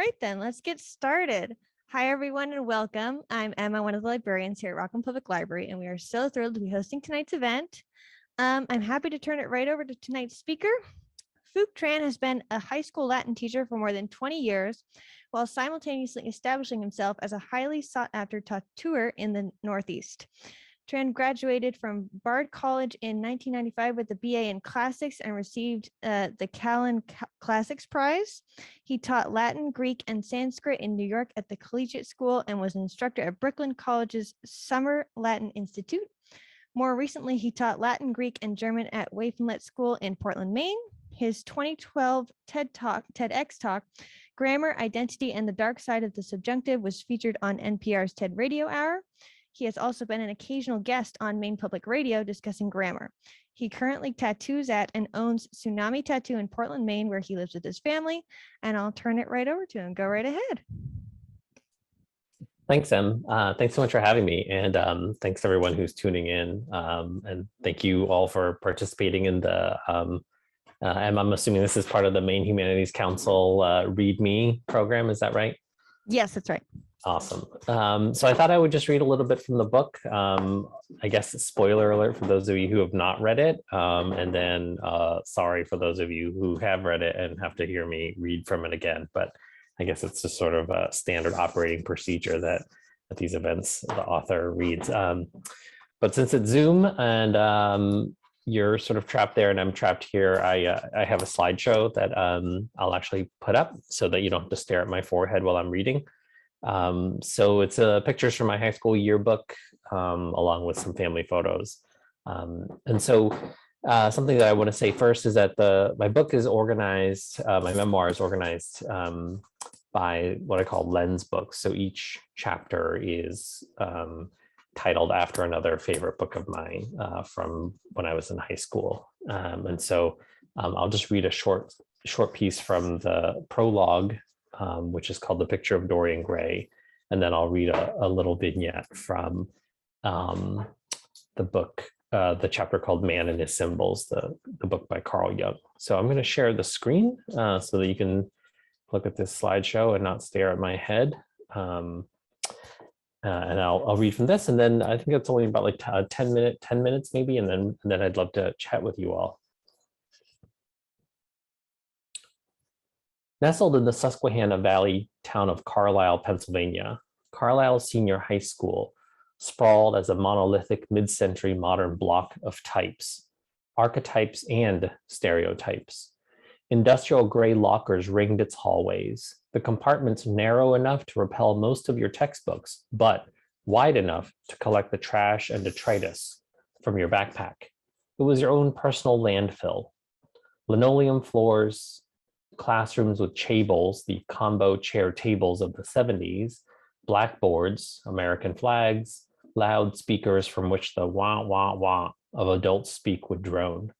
right, then let's get started. Hi, everyone, and welcome. I'm Emma, one of the librarians here at Rockland Public Library, and we are so thrilled to be hosting tonight's event. I'm happy to turn it right over to tonight's speaker. Phuc Tran has been a high school Latin teacher for more than 20 years, while simultaneously establishing himself as a highly sought-after tattooer in the Northeast. Tran graduated from Bard College in 1995 with a BA in Classics and received the Callanan Classics Prize. He taught Latin, Greek, and Sanskrit in New York at the Collegiate School and was an instructor at Brooklyn College's Summer Latin Institute. More recently, he taught Latin, Greek, and German at Waynflete School in Portland, Maine. His 2012 TEDx talk, Grammar, Identity, and the Dark Side of the Subjunctive, was featured on NPR's TED Radio Hour. He has also been an occasional guest on Maine Public Radio discussing grammar. He currently tattoos at and owns Tsunami Tattoo in Portland, Maine, where he lives with his family. And I'll turn it right over to him. Go right ahead. Thanks, Em. Thanks so much for having me. And thanks to everyone who's tuning in. And thank you all for participating in the, and I'm assuming this is part of the Maine Humanities Council Read Me program. Is that right? Yes, that's right. Awesome. So I thought I would just read a little bit from the book. I guess spoiler alert for those of you who have not read it. And then sorry for those of you who have read it and have to hear me read from it again. But I guess it's just sort of a standard operating procedure that at these events the author reads. But since it's Zoom and you're sort of trapped there and I'm trapped here, I have a slideshow that I'll actually put up so that you don't have to stare at my forehead while I'm reading. So it's pictures from my high school yearbook, along with some family photos. And so something that I want to say first is that my book is organized, my memoir is organized by what I call lens books. So each chapter is titled after another favorite book of mine from when I was in high school. And so I'll just read a short piece from the prologue, which is called The Picture of Dorian Gray. And then I'll read a little vignette from the book, the chapter called Man and His Symbols, the book by Carl Jung. So I'm going to share the screen so that you can look at this slideshow and not stare at my head. And I'll read from this. And then I think it's only about like 10 minutes maybe. And then I'd love to chat with you all. Nestled in the Susquehanna Valley town of Carlisle, Pennsylvania, Carlisle Senior High School sprawled as a monolithic mid-century modern block of types, archetypes, and stereotypes. Industrial gray lockers ringed its hallways, the compartments narrow enough to repel most of your textbooks, but wide enough to collect the trash and detritus from your backpack. It was your own personal landfill. Linoleum floors, classrooms with chables, the combo chair tables of the 70s, blackboards, American flags, loudspeakers from which the wah, wah, wah of adult speak would drone.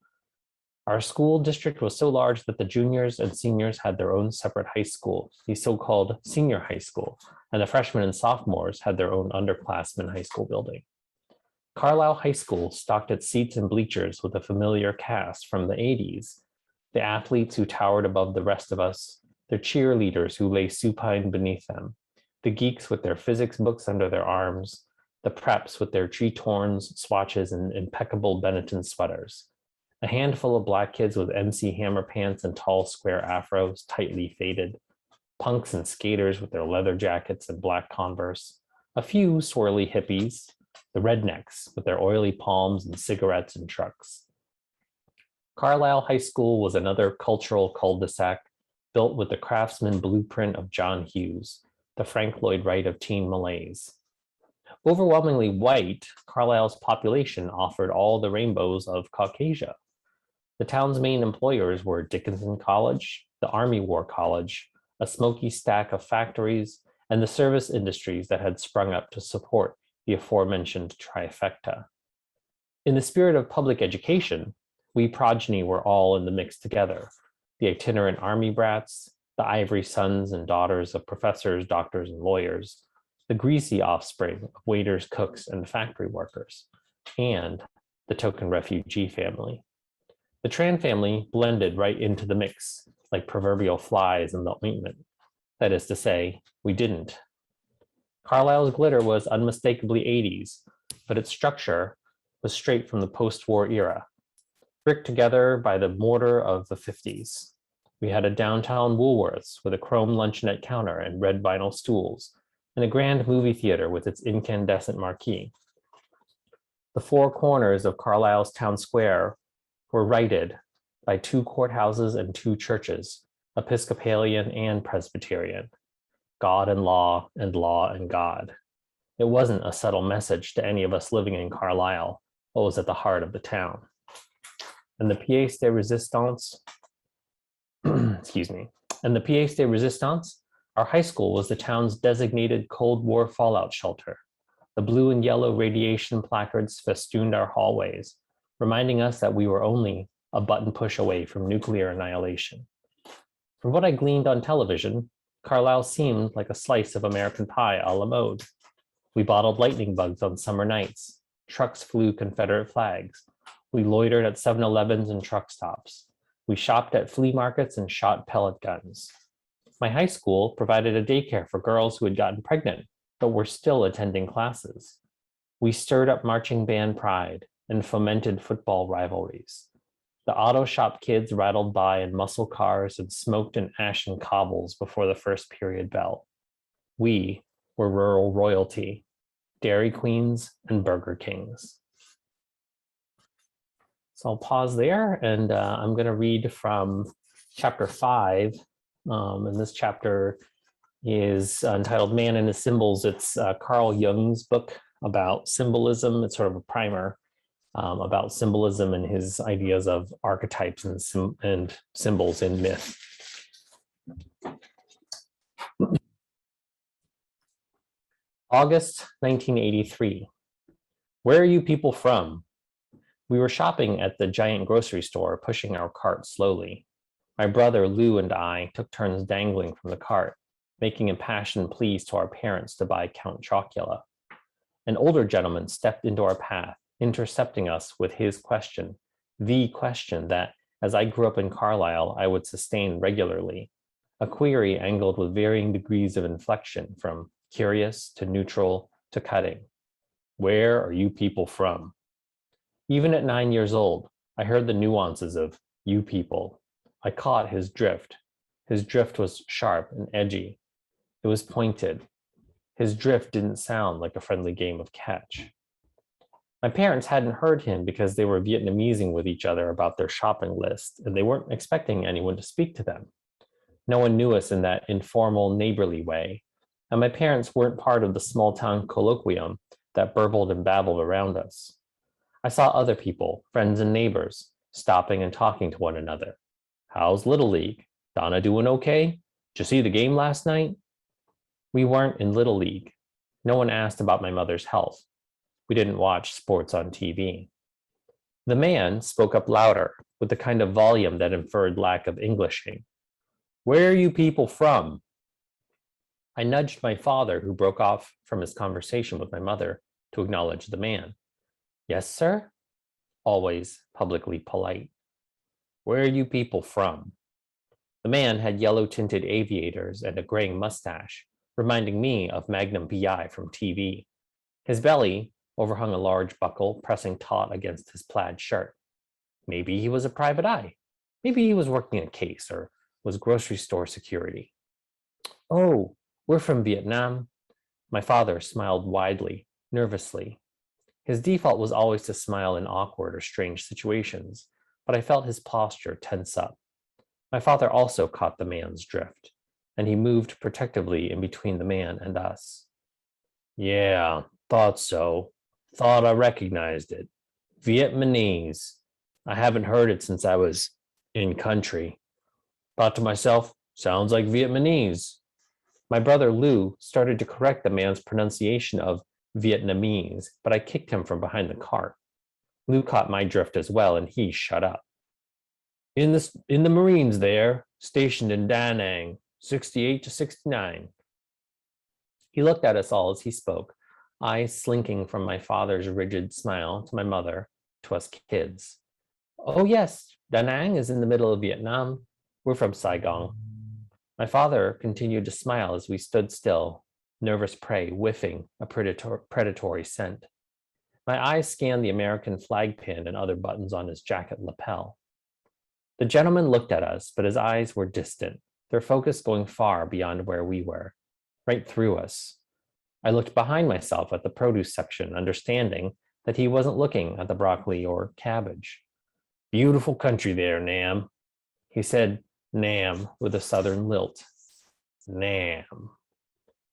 Our school district was so large that the juniors and seniors had their own separate high school, the so-called senior high school, and the freshmen and sophomores had their own underclassmen high school building. Carlisle High School stocked its seats and bleachers with a familiar cast from the 80s, the athletes who towered above the rest of us, the cheerleaders who lay supine beneath them, the geeks with their physics books under their arms, the preps with their tree-torns, swatches, and impeccable Benetton sweaters, a handful of black kids with MC Hammer pants and tall square afros tightly faded, punks and skaters with their leather jackets and black Converse, a few swirly hippies, the rednecks with their oily palms and cigarettes and trucks. Carlisle High School was another cultural cul-de-sac built with the craftsman blueprint of John Hughes, the Frank Lloyd Wright of teen malaise. Overwhelmingly white, Carlisle's population offered all the rainbows of Caucasia. The town's main employers were Dickinson College, the Army War College, a smoky stack of factories, and the service industries that had sprung up to support the aforementioned trifecta. In the spirit of public education, we progeny were all in the mix together, the itinerant army brats, the ivory sons and daughters of professors, doctors, and lawyers, the greasy offspring of waiters, cooks, and factory workers, and the token refugee family. The Tran family blended right into the mix, like proverbial flies in the ointment. That is to say, we didn't. Carlisle's glitter was unmistakably 80s, but its structure was straight from the post-war era, bricked together by the mortar of the 50s. We had a downtown Woolworths with a chrome luncheonette counter and red vinyl stools, and a grand movie theater with its incandescent marquee. The four corners of Carlisle's town square were righted by 2 courthouses and 2 churches, Episcopalian and Presbyterian, God and law and God. It wasn't a subtle message to any of us living in Carlisle, what was at the heart of the town. And the pièce de résistance, and the pièce de résistance, our high school was the town's designated Cold War fallout shelter. The blue and yellow radiation placards festooned our hallways, reminding us that we were only a button push away from nuclear annihilation. From what I gleaned on television, Carlisle seemed like a slice of American pie a la mode. We bottled lightning bugs on summer nights. Trucks flew Confederate flags. We loitered at 7-Elevens and truck stops. We shopped at flea markets and shot pellet guns. My high school provided a daycare for girls who had gotten pregnant, but were still attending classes. We stirred up marching band pride and fomented football rivalries. The auto shop kids rattled by in muscle cars and smoked in ashen cobbles before the first period bell. We were rural royalty, Dairy Queens and Burger Kings. So I'll pause there, and I'm going to read from chapter 5. And this chapter is entitled Man and His Symbols. It's Carl Jung's book about symbolism. It's sort of a primer about symbolism and his ideas of archetypes and symbols in myth. August 1983. Where are you people from? We were shopping at the giant grocery store, pushing our cart slowly. My brother Lou and I took turns dangling from the cart, making impassioned pleas to our parents to buy Count Chocula. An older gentleman stepped into our path, intercepting us with his question, the question that, as I grew up in Carlisle, I would sustain regularly, a query angled with varying degrees of inflection, from curious to neutral to cutting. Where are you people from? Even at 9 years old, I heard the nuances of you people. I caught his drift. His drift was sharp and edgy. It was pointed. His drift didn't sound like a friendly game of catch. My parents hadn't heard him because they were Vietnamesing with each other about their shopping list, and they weren't expecting anyone to speak to them. No one knew us in that informal, neighborly way, and my parents weren't part of the small-town colloquium that burbled and babbled around us. I saw other people, friends and neighbors, stopping and talking to one another. How's Little League? Donna doing okay? Did you see the game last night? We weren't in Little League. No one asked about my mother's health. We didn't watch sports on TV. The man spoke up louder, with the kind of volume that inferred lack of Englishing. Where are you people from? I nudged my father, who broke off from his conversation with my mother, to acknowledge the man. Yes, sir? Always publicly polite. Where are you people from? The man had yellow-tinted aviators and a graying mustache, reminding me of Magnum PI from TV. His belly overhung a large buckle, pressing taut against his plaid shirt. Maybe he was a private eye. Maybe he was working a case or was grocery store security. Oh, we're from Vietnam. My father smiled widely, nervously. His default was always to smile in awkward or strange situations, but I felt his posture tense up. My father also caught the man's drift, and he moved protectively in between the man and us. Yeah, thought so. Thought I recognized it. Vietnamese. I haven't heard it since I was in country. Thought to myself, sounds like Vietnamese. My brother Lou started to correct the man's pronunciation of Vietnamese, but I kicked him from behind the cart. Lou caught my drift as well, and he shut up. In the Marines there, stationed in Da Nang, 68 to 69. He looked at us all as he spoke, eyes slinking from my father's rigid smile to my mother, to us kids. Oh yes, Da Nang is in the middle of Vietnam. We're from Saigon. My father continued to smile as we stood still, nervous prey whiffing a predatory scent. My eyes scanned the American flag pin and other buttons on his jacket lapel. The gentleman looked at us, but his eyes were distant, their focus going far beyond where we were, right through us. I looked behind myself at the produce section, understanding that he wasn't looking at the broccoli or cabbage. Beautiful country there, Nam. He said Nam with a southern lilt. Nam.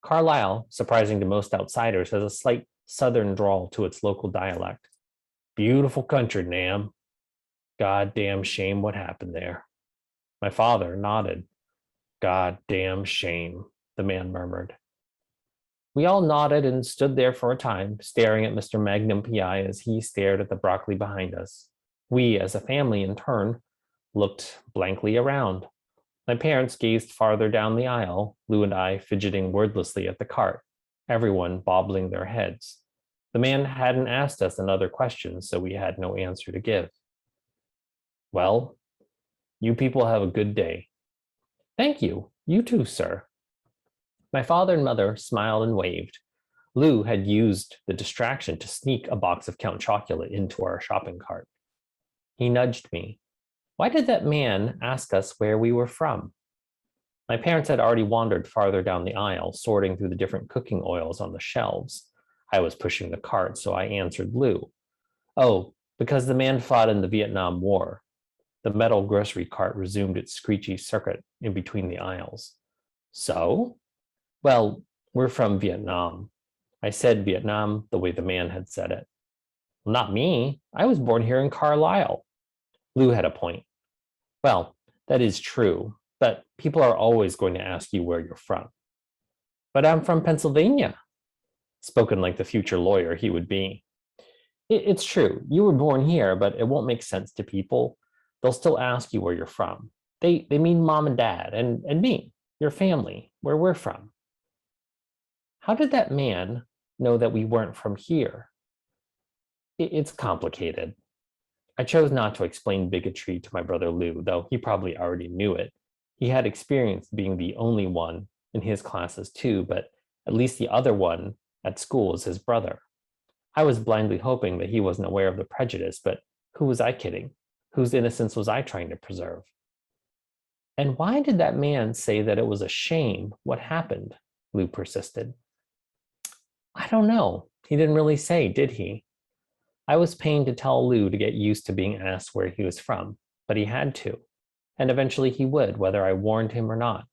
Carlisle, surprising to most outsiders, has a slight southern drawl to its local dialect. Beautiful country, Nam. Goddamn shame what happened there. My father nodded. Goddamn shame, the man murmured. We all nodded and stood there for a time, staring at Mr. Magnum PI as he stared at the broccoli behind us. We, as a family, in turn, looked blankly around. My parents gazed farther down the aisle, Lou and I fidgeting wordlessly at the cart, everyone bobbling their heads. The man hadn't asked us another question, so we had no answer to give. Well, you people have a good day. Thank you. You too, sir. My father and mother smiled and waved. Lou had used the distraction to sneak a box of Count Chocolate into our shopping cart. He nudged me. Why did that man ask us where we were from? My parents had already wandered farther down the aisle, sorting through the different cooking oils on the shelves. I was pushing the cart, so I answered Lou. Oh, because the man fought in the Vietnam War. The metal grocery cart resumed its screechy circuit in between the aisles. So? Well, we're from Vietnam. I said Vietnam the way the man had said it. Well, not me. I was born here in Carlisle. Lou had a point. Well, that is true, but people are always going to ask you where you're from. But I'm from Pennsylvania, spoken like the future lawyer he would be. It's true. You were born here, but it won't make sense to people. They'll still ask you where you're from. They mean mom and dad and me, your family, where we're from. How did that man know that we weren't from here? It's complicated. I chose not to explain bigotry to my brother Lou, though he probably already knew it. He had experienced being the only one in his classes too, but at least the other one at school was his brother. I was blindly hoping that he wasn't aware of the prejudice, but who was I kidding? Whose innocence was I trying to preserve? And why did that man say that it was a shame what happened? Lou persisted. I don't know. He didn't really say, did he? I was pained to tell Lou to get used to being asked where he was from, but he had to. And eventually he would, whether I warned him or not.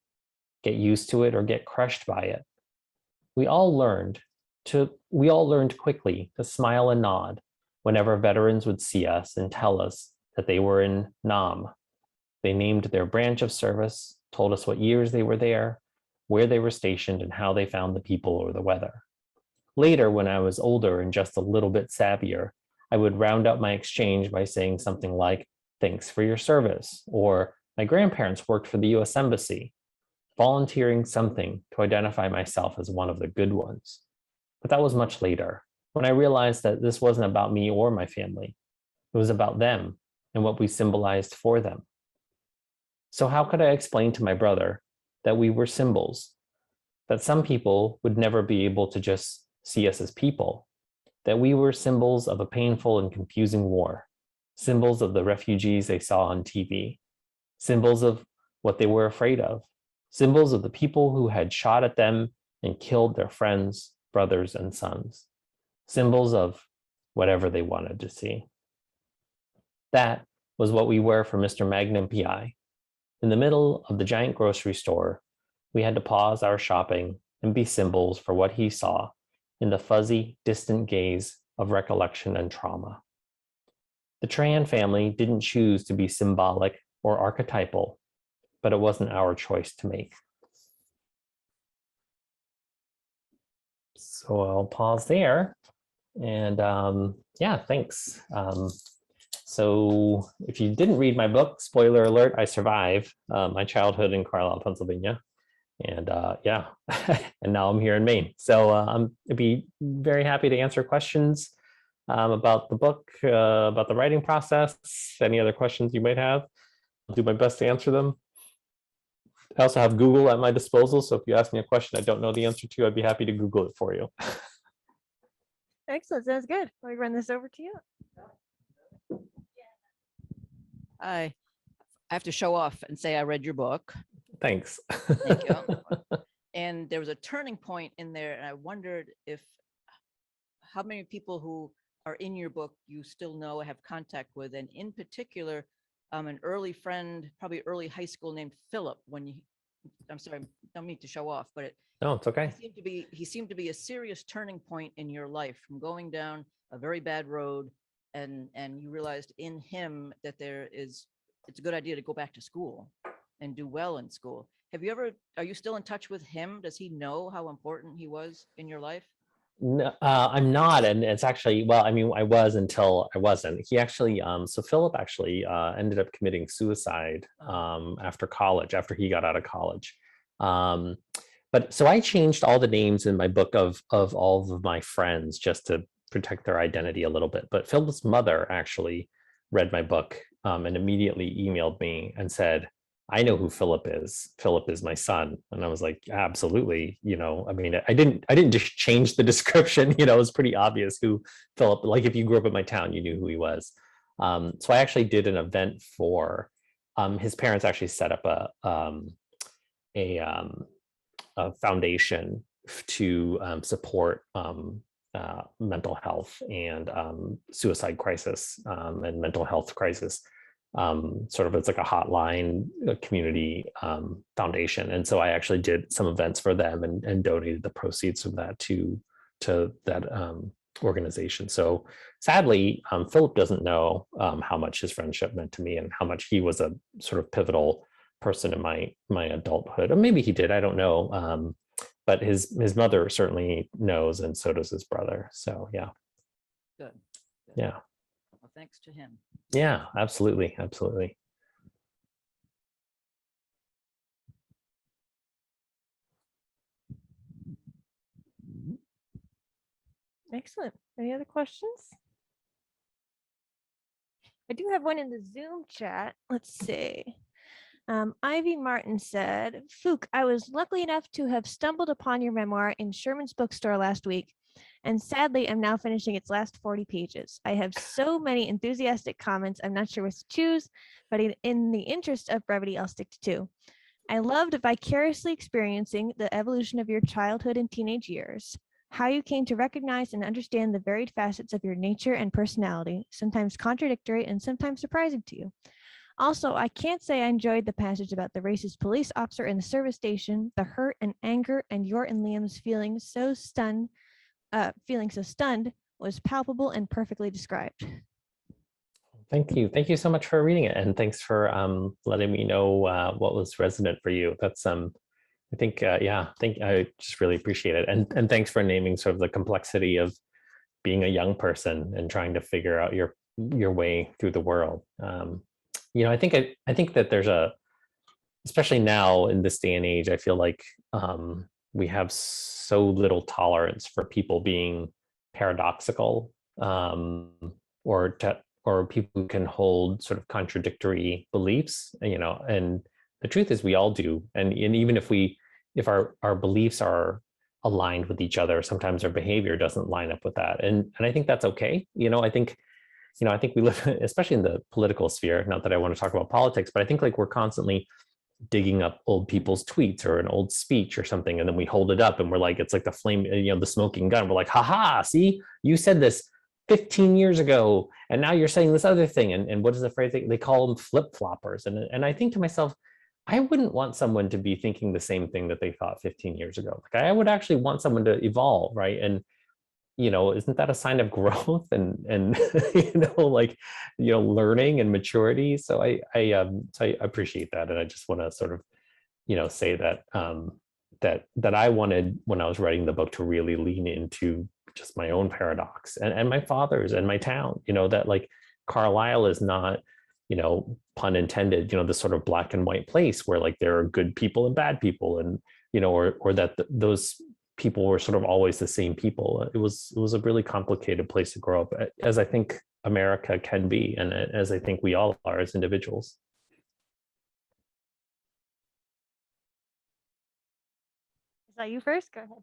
Get used to it or get crushed by it. We all learned quickly to smile and nod whenever veterans would see us and tell us that they were in Nam. They named their branch of service, told us what years they were there, where they were stationed, and how they found the people or the weather. Later, when I was older and just a little bit savvier, I would round up my exchange by saying something like, thanks for your service, or my grandparents worked for the US Embassy, volunteering something to identify myself as one of the good ones. But that was much later, when I realized that this wasn't about me or my family. It was about them and what we symbolized for them. So how could I explain to my brother that we were symbols, that some people would never be able to just see us as people, that we were symbols of a painful and confusing war, symbols of the refugees they saw on TV, symbols of what they were afraid of, symbols of the people who had shot at them and killed their friends, brothers, and sons, symbols of whatever they wanted to see. That was what we were for Mr. Magnum PI. In the middle of the giant grocery store, we had to pause our shopping and be symbols for what he saw in the fuzzy, distant gaze of recollection and trauma. The Tran family didn't choose to be symbolic or archetypal, but it wasn't our choice to make. So I'll pause there. And yeah, thanks. So if you didn't read my book, spoiler alert, I survive my childhood in Carlisle, Pennsylvania. And yeah, and now I'm here in Maine. So I'd be very happy to answer questions about the book, about the writing process, any other questions you might have. I'll do my best to answer them. I also have Google at my disposal. So if you ask me a question I don't know the answer to, I'd be happy to Google it for you. Excellent. Sounds good. Let me run this over to you. I have to show off and say I read your book. Thanks. Thank you. And there was a turning point in there, and I wondered if how many people who are in your book you still know, have contact with, and in particular, an early friend, probably early high school, named Philip. I'm sorry, I don't mean to show off, but No, it's okay. he seemed to be a serious turning point in your life, from going down a very bad road, and you realized in him that it's a good idea to go back to school and do well in school. Are you still in touch with him? Does he know how important he was in your life? No, I'm not, and it's actually, well, I mean, I was until I wasn't. He actually, so Philip actually ended up committing suicide after college, after he got out of college. But so I changed all the names in my book of all of my friends just to protect their identity a little bit. But Philip's mother actually read my book and immediately emailed me and said, I know who Philip is. Philip is my son. And I was like, absolutely. I mean, I didn't just change the description, it was pretty obvious who Philip, like if you grew up in my town, you knew who he was. So I actually did an event for, his parents actually set up a foundation to support mental health and suicide crisis and mental health crisis. Sort of, it's like a hotline, a community foundation. And so I actually did some events for them and donated the proceeds from that to that organization. So sadly, Philip doesn't know how much his friendship meant to me and how much he was a sort of pivotal person in my adulthood. Or maybe he did, I don't know. But his mother certainly knows, and so does his brother. So yeah. Good. Yeah. Well, thanks to him. Yeah, absolutely. Absolutely. Excellent. Any other questions? I do have one in the Zoom chat. Let's see. Ivy Martin said, Phuc, I was lucky enough to have stumbled upon your memoir in Sherman's bookstore last week, and sadly, I'm now finishing its last 40 pages. I have so many enthusiastic comments, I'm not sure which to choose, but in the interest of brevity, I'll stick to 2. I loved vicariously experiencing the evolution of your childhood and teenage years, how you came to recognize and understand the varied facets of your nature and personality, sometimes contradictory and sometimes surprising to you. Also, I can't say I enjoyed the passage about the racist police officer in the service station. The hurt and anger and your and Liam's feeling so stunned was palpable and perfectly described. Thank you. Thank you so much for reading it. And thanks for letting me know what was resonant for you. That's, I think, I just really appreciate it. And thanks for naming sort of the complexity of being a young person and trying to figure out your way through the world. I think that there's especially now in this day and age, I feel like we have so little tolerance for people being paradoxical or people who can hold sort of contradictory beliefs, and the truth is we all do. And even if our beliefs are aligned with each other, sometimes our behavior doesn't line up with that. And I think that's okay. I think we live, especially in the political sphere, not that I want to talk about politics, but I think like we're constantly digging up old people's tweets or an old speech or something, and then we hold it up and we're like, it's like the flame, the smoking gun. We're like, haha, see, you said this 15 years ago, and now you're saying this other thing. And what is the phrase? They call them flip-floppers. And I think to myself, I wouldn't want someone to be thinking the same thing that they thought 15 years ago. Like I would actually want someone to evolve, right? And isn't that a sign of growth and learning and maturity? So I appreciate that. And I just want to sort of, say that, that I wanted, when I was writing the book, to really lean into just my own paradox and my father's and my town, that like Carlisle is not, pun intended, this sort of black and white place where like there are good people and bad people, and, or that those people were sort of always the same people. It was a really complicated place to grow up, as I think America can be, and as I think we all are as individuals. So you first, go ahead.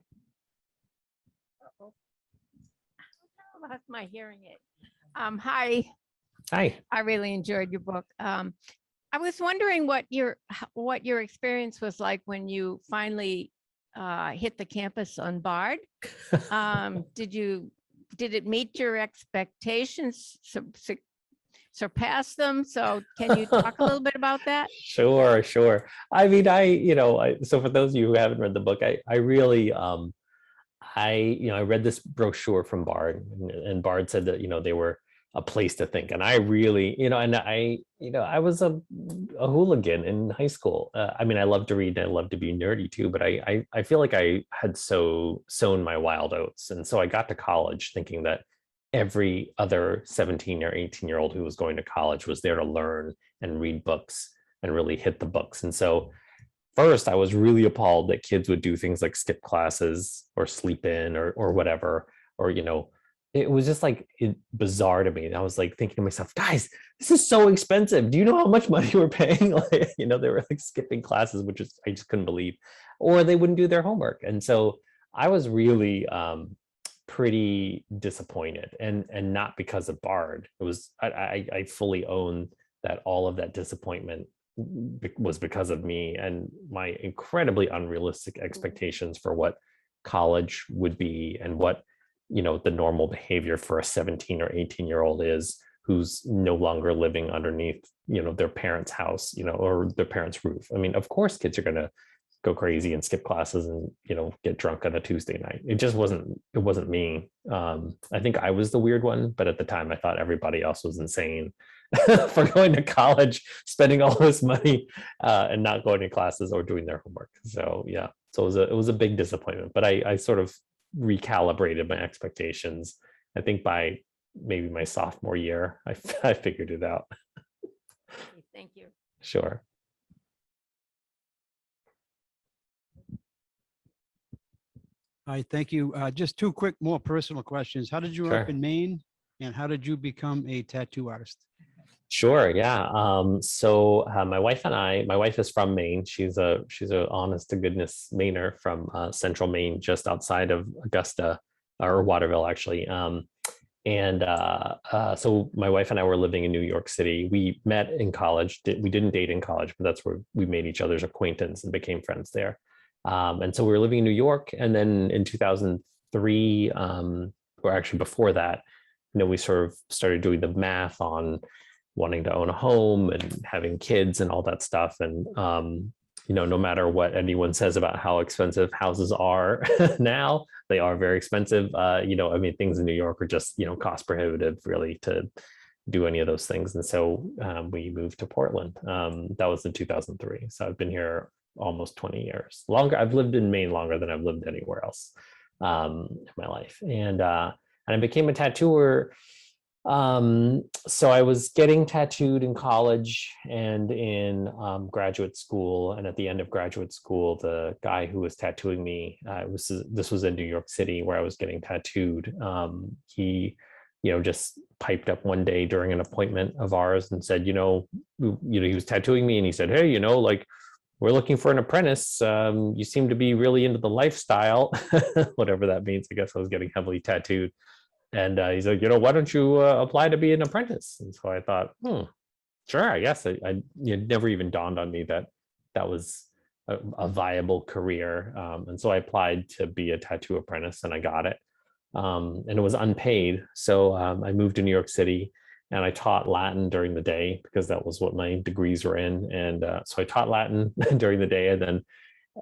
Uh-oh. I lost my hearing aid. Hi, Hi. I really enjoyed your book. I was wondering what your experience was like when you finally hit the campus on Bard. Did it meet your expectations, surpass them? So can you talk a little bit about that? Sure. I mean, so for those of you who haven't read the book, I really, I read this brochure from Bard, and Bard said that, they were a place to think. And I really, I was a hooligan in high school. I mean, I love to read and I love to be nerdy too, but I feel like I had sown my wild oats. And so I got to college thinking that every other 17 or 18-year-old who was going to college was there to learn and read books and really hit the books. And so first, I was really appalled that kids would do things like skip classes or sleep in or whatever, or, it was just like bizarre to me. And I was like thinking to myself, guys, this is so expensive. Do you know how much money we're paying? Like, they were like skipping classes, which is, I just couldn't believe, or they wouldn't do their homework. And so I was really pretty disappointed, and not because of Bard. It was, I fully own that all of that disappointment was because of me and my incredibly unrealistic expectations for what college would be and what the normal behavior for a 17 or 18-year-old is, who's no longer living underneath their parents' house, or their parents' roof. I mean, of course kids are going to go crazy and skip classes and get drunk on a Tuesday night. It wasn't me. I think I was the weird one, but at the time I thought everybody else was insane for going to college, spending all this money and not going to classes or doing their homework. So yeah, so it was a big disappointment, but I sort of recalibrated my expectations. I think by maybe my sophomore year, I figured it out. Thank you. Sure. Hi, thank you. Just two quick, more personal questions. How did you grow up Sure. in Maine, and how did you become a tattoo artist? Sure. Yeah. So my wife and my wife is from Maine. She's a honest to goodness Mainer from central Maine, just outside of Augusta or Waterville, actually. So my wife and I were living in New York City. We met in college. We didn't date in college, but that's where we made each other's acquaintance and became friends there. And so we were living in New York. And then in 2003, or actually before that, we sort of started doing the math on wanting to own a home and having kids and all that stuff. And, no matter what anyone says about how expensive houses are now, they are very expensive. I mean, things in New York are just, cost prohibitive really to do any of those things. And so we moved to Portland. That was in 2003. So I've been here almost 20 years. Longer. I've lived in Maine longer than I've lived anywhere else in my life. And I became a tattooer. So I was getting tattooed in college and in graduate school. And at the end of graduate school, the guy who was tattooing me, this was in New York City where I was getting tattooed. He, just piped up one day during an appointment of ours and said, he was tattooing me, and he said, hey, we're looking for an apprentice. You seem to be really into the lifestyle, whatever that means. I guess I was getting heavily tattooed. And he's like, why don't you apply to be an apprentice? And so I thought, sure, I guess. It never even dawned on me that was a viable career. And so I applied to be a tattoo apprentice, and I got it. And it was unpaid. So I moved to New York City, and I taught Latin during the day because that was what my degrees were in. And so I taught Latin during the day, and then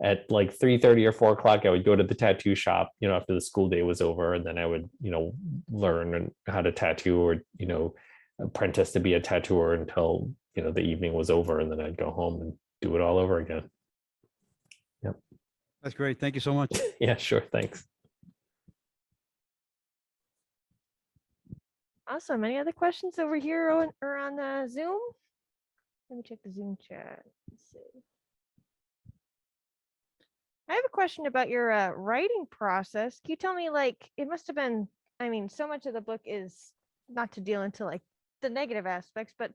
at like 3:30 or 4 o'clock, I would go to the tattoo shop, after the school day was over, and then I would, learn how to tattoo or, apprentice to be a tattooer until, the evening was over, and then I'd go home and do it all over again. Yep. That's great. Thank you so much. Yeah, sure. Thanks. Awesome. Any other questions over here or on the Zoom? Let me check the Zoom chat. Let's see. I have a question about your writing process. Can you tell me, it must have been, I mean, so much of the book is not to deal into the negative aspects, but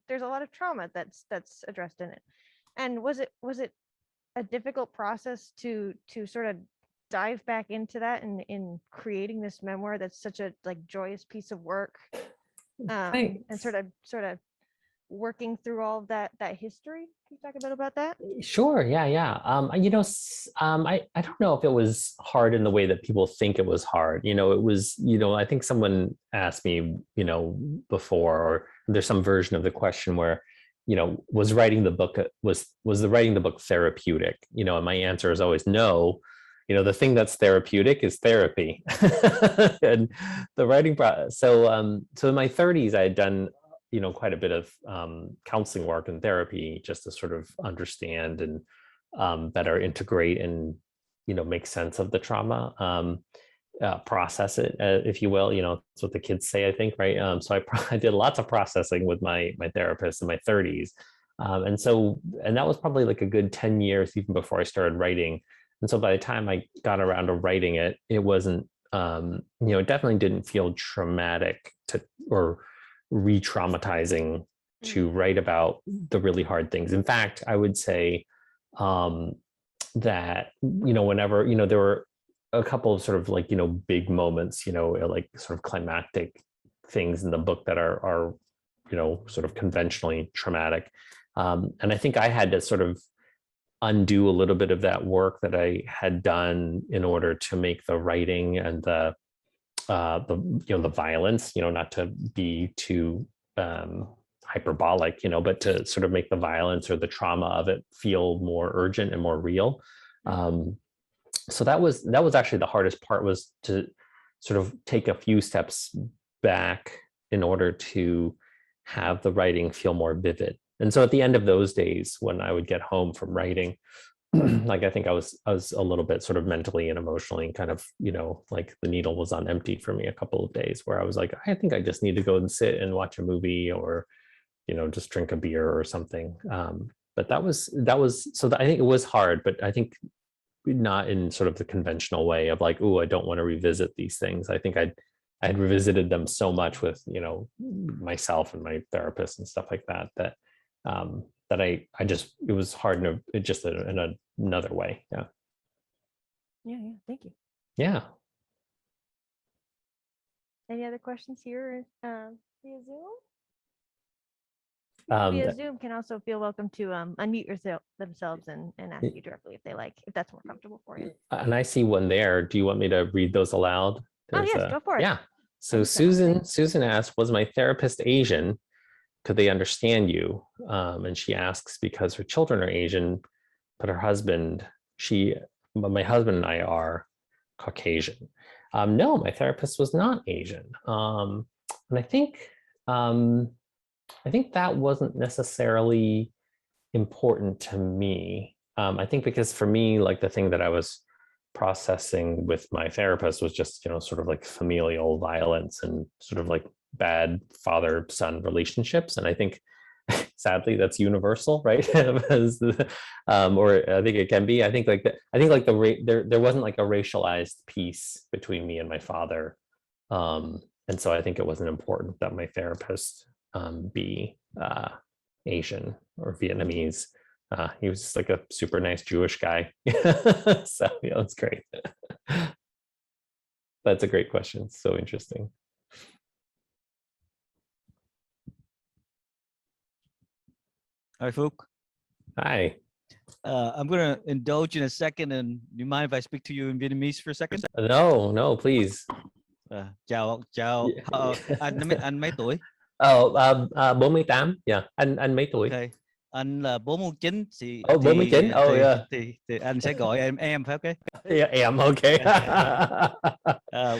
there's a lot of trauma that's addressed in it. And was it a difficult process to sort of dive back into that in creating this memoir that's such a like joyous piece of work, and Thanks. sort of working through all of that history? Can you talk a bit about that? Sure. Yeah. I don't know if it was hard in the way that people think it was hard. It was, I think someone asked me, before, or there's some version of the question where, was writing the book, was the writing the book therapeutic? And my answer is always no. The thing that's therapeutic is therapy. And the writing process. So in my 30s, I had done quite a bit of counseling work and therapy just to sort of understand and better integrate and make sense of the trauma, process it, if you will. That's what the kids say, I think, right? So I did lots of processing with my therapist in my 30s, and that was probably like a good 10 years even before I started writing. And so by the time I got around to writing it, it wasn't it definitely didn't feel traumatic or re-traumatizing to write about the really hard things. In fact, I would say that whenever there were a couple of sort of like big moments, like sort of climactic things in the book that are sort of conventionally traumatic, and I think I had to sort of undo a little bit of that work that I had done in order to make the writing and the violence, not to be too hyperbolic, but to sort of make the violence or the trauma of it feel more urgent and more real. So that was actually the hardest part, was to sort of take a few steps back in order to have the writing feel more vivid. And so at the end of those days, when I would get home from writing, like I think I was a little bit sort of mentally and emotionally kind of, like the needle was on empty for me a couple of days, where I was like, I think I just need to go and sit and watch a movie, or, just drink a beer or something. But that was, so I think it was hard, but I think not in sort of the conventional way of like, oh, I don't want to revisit these things. I think I had revisited them so much with, myself and my therapist and stuff like that, that I just, it was hard in another way. Yeah. Thank you. Yeah. Any other questions here via Zoom? Via Zoom can also feel welcome to unmute themselves and ask you directly if they like, if that's more comfortable for you. And I see one there. Do you want me to read those aloud? Yes, go for it. Yeah. So Susan asked, was my therapist Asian? Could they understand you? And she asks because her children are Asian, but my husband and I are Caucasian. No, my therapist was not Asian. And I think that wasn't necessarily important to me. I think because for me, like the thing that I was processing with my therapist was just, sort of like familial violence and sort of like bad father-son relationships. And I think sadly that's universal, right? Or I think it can be. I think there wasn't like a racialized piece between me and my father. And so I think it wasn't important that my therapist be Asian or Vietnamese. He was just like a super nice Jewish guy. So yeah, that's great. That's a great question. So interesting. Hi, Phuc. Hi. I'm going to indulge in a second, and do you mind if I speak to you in Vietnamese for a second? No, please. Chào, anh mấy tuổi? 48. Yeah, anh mấy tuổi? Okay. Anh là 49 thì 49. Yeah. Thì anh sẽ gọi em phải okay? Yeah, em. Okay.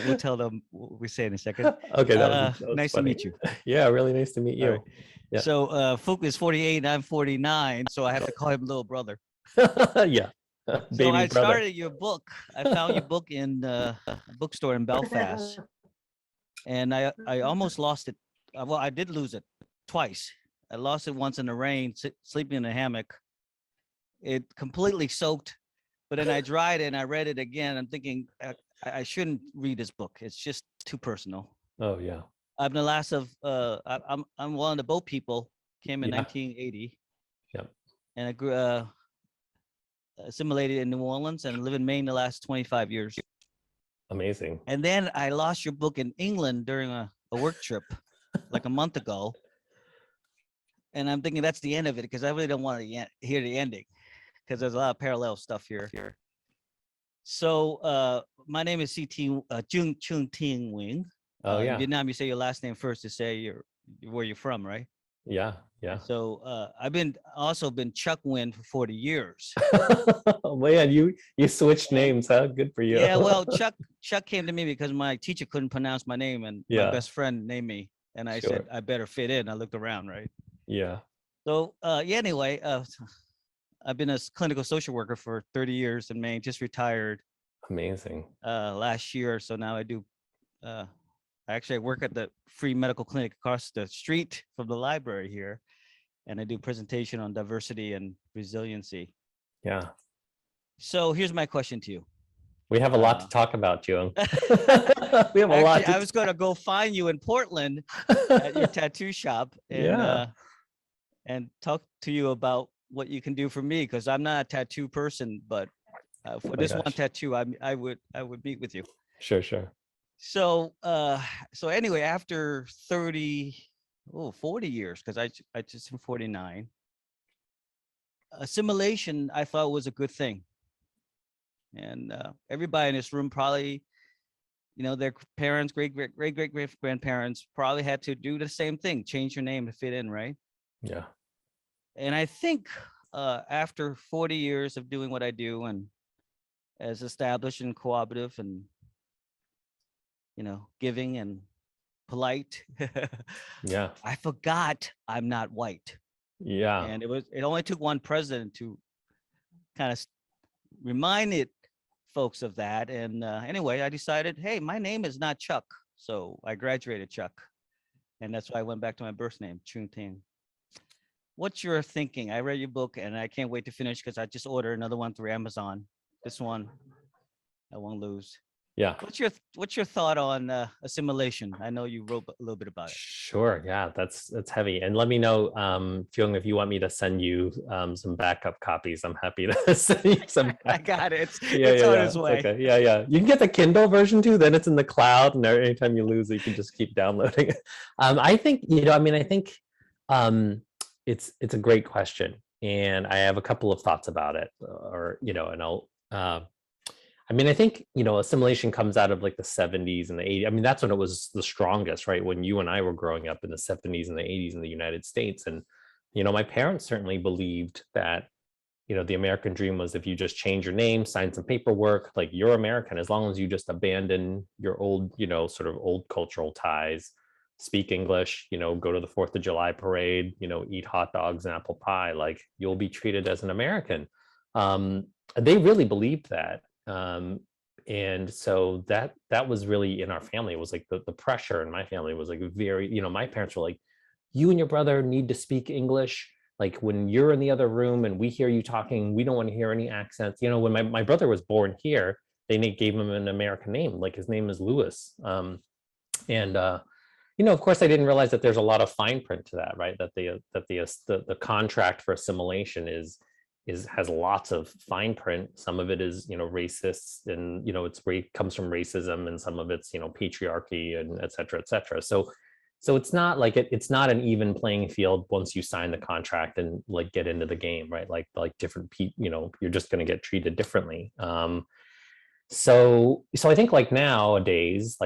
We'll tell them what we say in a second. Okay, that was nice funny. to meet you. Yeah, really nice to meet you. Right. Yeah. So Phuc is 48 and I'm 49, so I have to call him little brother. Yeah. So I started your book. I found your book in a bookstore in Belfast, and I almost lost it. Well, I did lose it twice. I lost it once in the rain, sleeping in a hammock. It completely soaked, but then I dried it and I read it again. I'm thinking I shouldn't read this book. It's just too personal. Oh yeah. I'm the last of I'm one of the boat people. Came in Yeah. 1980. Yep. And I grew assimilated in New Orleans and live in Maine the last 25 years. Amazing. And then I lost your book in England during a work trip like a month ago. And I'm thinking that's the end of it because I really don't want to hear the ending because there's a lot of parallel stuff here. So my name is C.T. Jung Chung Ting Wing. Oh, In yeah. Vietnam, you say your last name first to say where you're from, right? Yeah. Yeah. So I've also been Chuck Wynn for 40 years. Oh, man, you switched names, huh? Good for you. Yeah, well, Chuck came to me because my teacher couldn't pronounce my name, and my best friend named me, and I said I better fit in. I looked around, right? Yeah. So anyway, I've been a clinical social worker for 30 years in Maine. Just Amazing. last year. So now I do. I work at the free medical clinic across the street from the library here, and I do presentation on diversity and resiliency. Yeah. So here's my question to you. We have a lot to talk about, Jung. We have a lot. I was going to go find you in Portland at your tattoo shop and talk to you about what you can do for me, because I'm not a tattoo person, but for this one tattoo, I would meet with you. Sure. So anyway, after 40 years, because I just am 49, assimilation I thought was a good thing. And everybody in this room probably, their parents, great grandparents probably had to do the same thing, change your name to fit in, right? Yeah. And I think after 40 years of doing what I do and as established and cooperative and, giving and polite, Yeah. I forgot I'm not white. Yeah. And it only took one president to kind of reminded folks of that. And anyway, I decided, hey, my name is not Chuck. So I graduated Chuck. And that's why I went back to my birth name, Chung Ting. What's your thinking? I read your book and I can't wait to finish because I just ordered another one through Amazon. This one, I won't lose. Yeah. What's your thought on assimilation? I know you wrote a little bit about it. Sure. Yeah, that's heavy. And let me know, Jung, if you want me to send you some backup copies. I'm happy to send you some. I got it. It's Yeah, on its way. Okay. Yeah. You can get the Kindle version too. Then it's in the cloud, and anytime you lose it, you can just keep downloading it. I think it's a great question, and I have a couple of thoughts about it, and I'll. I think, assimilation comes out of like the 70s and the 80s. That's when it was the strongest, right? When you and I were growing up in the 70s and the 80s in the United States. And, my parents certainly believed that, the American dream was if you just change your name, sign some paperwork, like you're American, as long as you just abandon your old, sort of old cultural ties, speak English, go to the 4th of July parade, eat hot dogs and apple pie, like you'll be treated as an American. They really believed that. And so that was really in our family. It was like the pressure in my family was like very, my parents were like, you and your brother need to speak English. Like when you're in the other room and we hear you talking, we don't want to hear any accents. When my brother was born here, they gave him an American name, like his name is Lewis. Of course, I didn't realize that there's a lot of fine print to that, right? That the contract for assimilation has lots of fine print. Some of it is, racist, and, comes from racism, and some of it's, patriarchy, and et cetera, et cetera. So it's not like it's not an even playing field once you sign the contract and like get into the game, right? Like different people, you're just going to get treated differently. So I think like nowadays,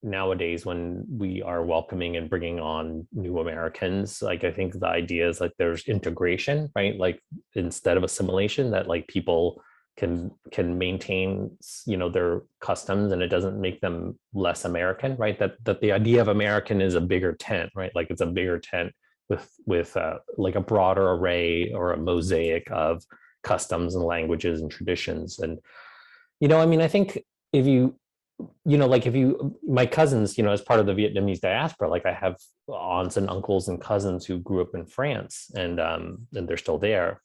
nowadays when we are welcoming and bringing on new Americans, like I think the idea is like there's integration, right? Like instead of assimilation, that like people can maintain, their customs, and it doesn't make them less American, right? That the idea of American is a bigger tent, right? Like it's a bigger tent with like a broader array or a mosaic of customs and languages and traditions. And, I think if you, my cousins, as part of the Vietnamese diaspora, like I have aunts and uncles and cousins who grew up in France, and they're still there.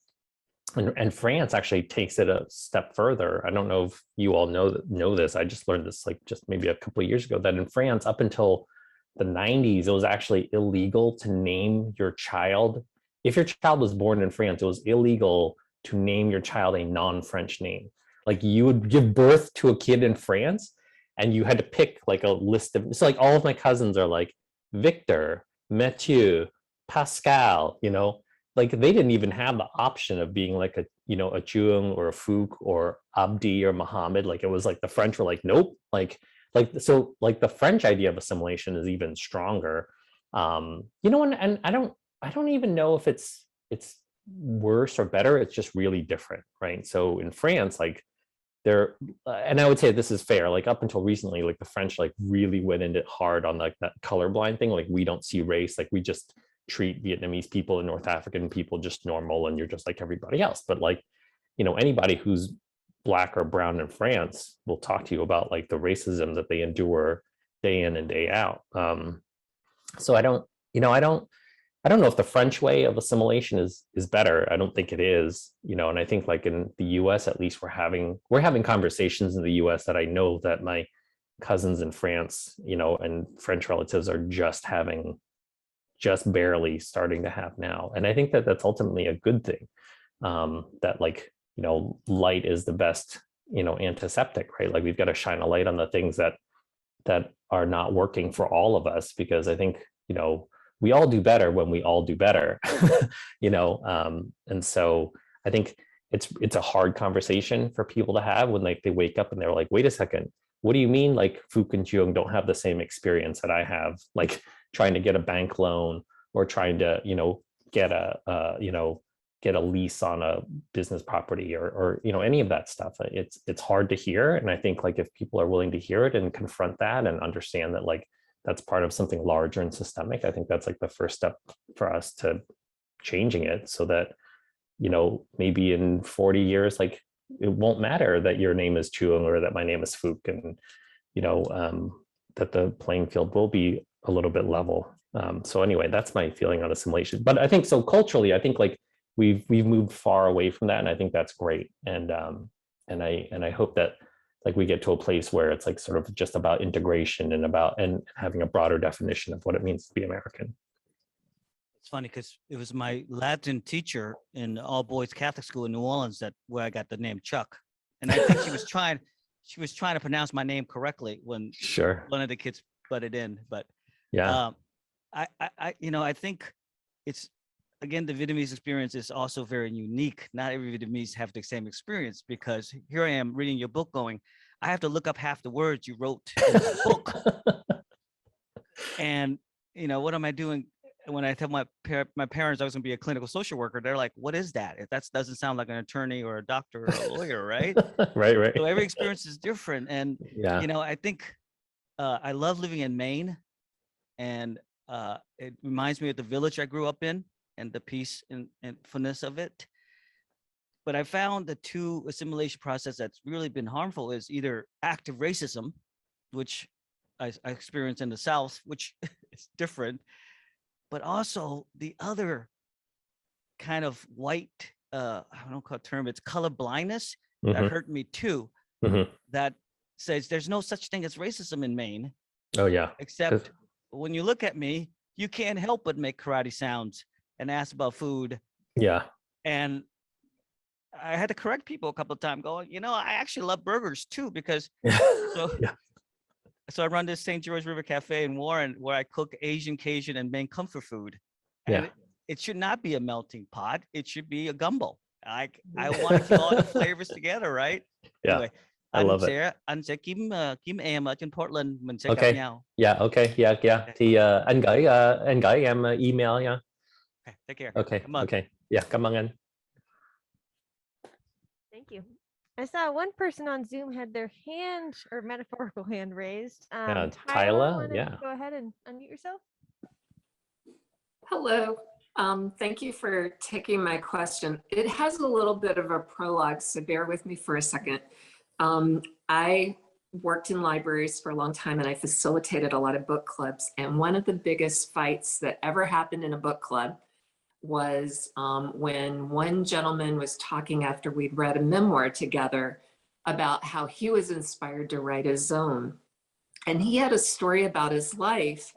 And France actually takes it a step further. I don't know if you all know this. I just learned this like just maybe a couple of years ago, that in France, up until the 90s, it was actually illegal to name your child. If your child was born in France, it was illegal to name your child a non-French name. Like you would give birth to a kid in France and you had to pick like a list of, so like all of my cousins are like Victor, Mathieu, Pascal, you know, like they didn't even have the option of being like a, you know, a Jung or a Phuc or Abdi or Muhammad. Like it was like the French were like, nope, so like the French idea of assimilation is even stronger. You know, and I don't even know if it's worse or better. It's just really different, right? So in France, like there, and I would say this is fair, like up until recently, like the French like really went into it hard on like that colorblind thing. Like we don't see race, like we just treat Vietnamese people and North African people just normal and you're just like everybody else. But like, you know, anybody who's Black or brown in France will talk to you about like the racism that they endure day in and day out. So I don't know if the French way of assimilation is better. I don't think it is, you know, and I think like in the US, at least we're having conversations in the US that I know that my cousins in France, you know, and French relatives are just barely starting to have now. And I think that that's ultimately a good thing, that like, you know, light is the best, you know, antiseptic, right? Like we've got to shine a light on the things that are not working for all of us, because I think, you know, we all do better when we all do better, you know? And so I think it's a hard conversation for people to have when like they wake up and they're like, wait a second, what do you mean like Phuc and Jung don't have the same experience that I have, like trying to get a bank loan or trying to, you know, get a lease on a business property or you know, any of that stuff. It's hard to hear. And I think like if people are willing to hear it and confront that and understand that like that's part of something larger and systemic, I think that's like the first step for us to changing it, so that, you know, maybe in 40 years, like it won't matter that your name is Chuang or that my name is Phuc, and, you know, that the playing field will be a little bit level. So anyway, that's my feeling on assimilation. But I think so culturally, I think like we've moved far away from that, and I think that's great. And I hope that like we get to a place where it's like sort of just about integration and having a broader definition of what it means to be American. It's funny because it was my Latin teacher in all boys Catholic school in New Orleans where I got the name Chuck, and I think she was trying to pronounce my name correctly when Sure. one of the kids butted in. But yeah, I think it's, again, the Vietnamese experience is also very unique. Not every Vietnamese have the same experience, because here I am reading your book going, I have to look up half the words you wrote in the book. And, you know, what am I doing? When I tell my parents I was going to be a clinical social worker, they're like, what is that? That doesn't sound like an attorney or a doctor or a lawyer, right? right. So every experience is different. And, yeah, you know, I think I love living in Maine, and it reminds me of the village I grew up in, and the peace and fullness of it. But I found the two assimilation process that's really been harmful is either active racism, which I experienced in the South, which is different, but also the other kind of white, I don't know what term, it's color blindness that hurt me too. That says there's no such thing as racism in Maine. Oh yeah. Except when you look at me, you can't help but make karate sounds and ask about food. Yeah. And I had to correct people a couple of times going, you know, I actually love burgers too, because so I run this St. George River Cafe in Warren where I cook Asian, Cajun, and Maine comfort food. And it should not be a melting pot. It should be a gumbo. I want to keep all the flavors together, right? Yeah. Anyway, I love it. Anh sẽ kiếm em ở trên Portland, mình sẽ Okay. gặp nhau. Yeah, okay. Yeah. Thì anh gửi em email nha. Okay, take care. Okay. Cảm ơn. Okay. Yeah, cảm ơn anh. Thank you. I saw one person on Zoom had their hand or metaphorical hand raised. Tyler, wanna yeah. Go ahead and unmute yourself. Hello. Thank you for taking my question. It has a little bit of a prologue, so bear with me for a second. I worked in libraries for a long time, and I facilitated a lot of book clubs. And one of the biggest fights that ever happened in a book club was when one gentleman was talking after we'd read a memoir together about how he was inspired to write his own. And he had a story about his life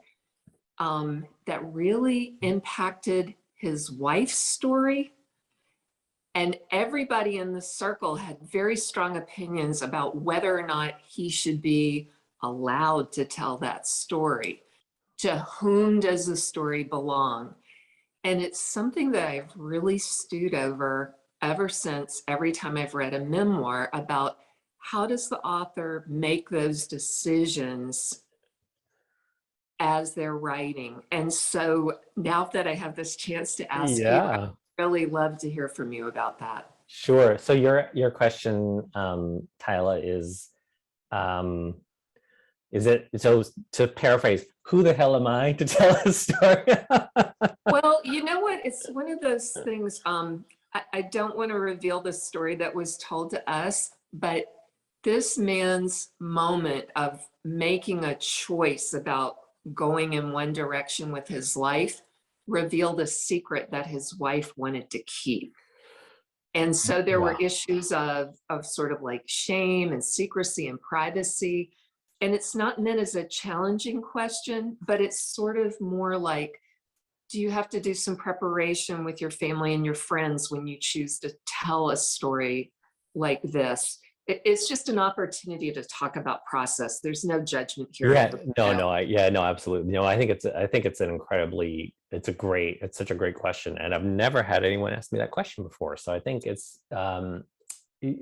that really impacted his wife's story. And everybody in the circle had very strong opinions about whether or not he should be allowed to tell that story. To whom does the story belong? And it's something that I've really stewed over ever since, every time I've read a memoir, about how does the author make those decisions as they're writing. And so now that I have this chance to ask you, I'd really love to hear from you about that. Sure. So your question, Tyla, is it, so to paraphrase, who the hell am I to tell a story? Well, you know what? It's one of those things. I don't want to reveal the story that was told to us, but this man's moment of making a choice about going in one direction with his life revealed a secret that his wife wanted to keep. And so there were issues of sort of like shame and secrecy and privacy. And it's not meant as a challenging question, but it's sort of more like, do you have to do some preparation with your family and your friends when you choose to tell a story like this? It's just an opportunity to talk about process. There's no judgment here. Yeah, no, absolutely. No, I think it's such a great question. And I've never had anyone ask me that question before. So I think it's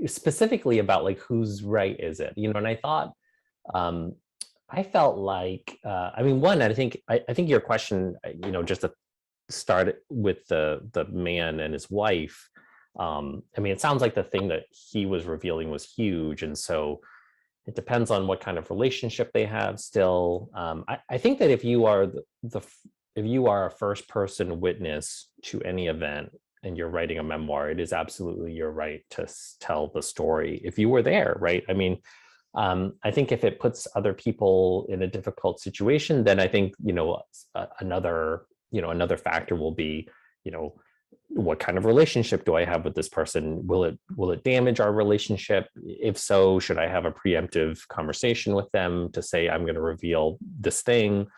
specifically about like, whose right is it? You know, and I thought, I felt like, I mean, one, I think your question, you know, just to start with the man and his wife, I mean, it sounds like the thing that he was revealing was huge. And so it depends on what kind of relationship they have still. I think that if you are if you are a first person witness to any event and you're writing a memoir, it is absolutely your right to tell the story if you were there, right? I mean, I think if it puts other people in a difficult situation, then I think, you know, another factor will be, you know, what kind of relationship do I have with this person? Will it damage our relationship? If so, should I have a preemptive conversation with them to say, I'm going to reveal this thing?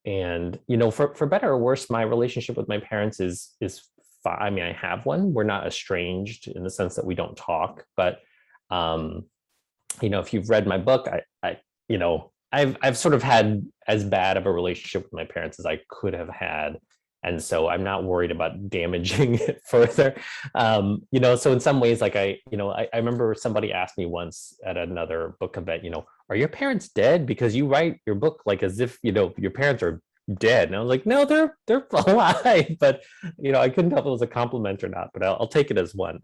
And, you know, for better or worse, my relationship with my parents is fine. I mean, I have one. We're not estranged in the sense that we don't talk, but, you know, if you've read my book, you know, I've sort of had as bad of a relationship with my parents as I could have had. And so I'm not worried about damaging it further. You know, so in some ways, like I remember somebody asked me once at another book event, you know, are your parents dead? Because you write your book like as if, you know, your parents are dead. And I was like, no, they're alive. But, you know, I couldn't tell if it was a compliment or not, but I'll take it as one.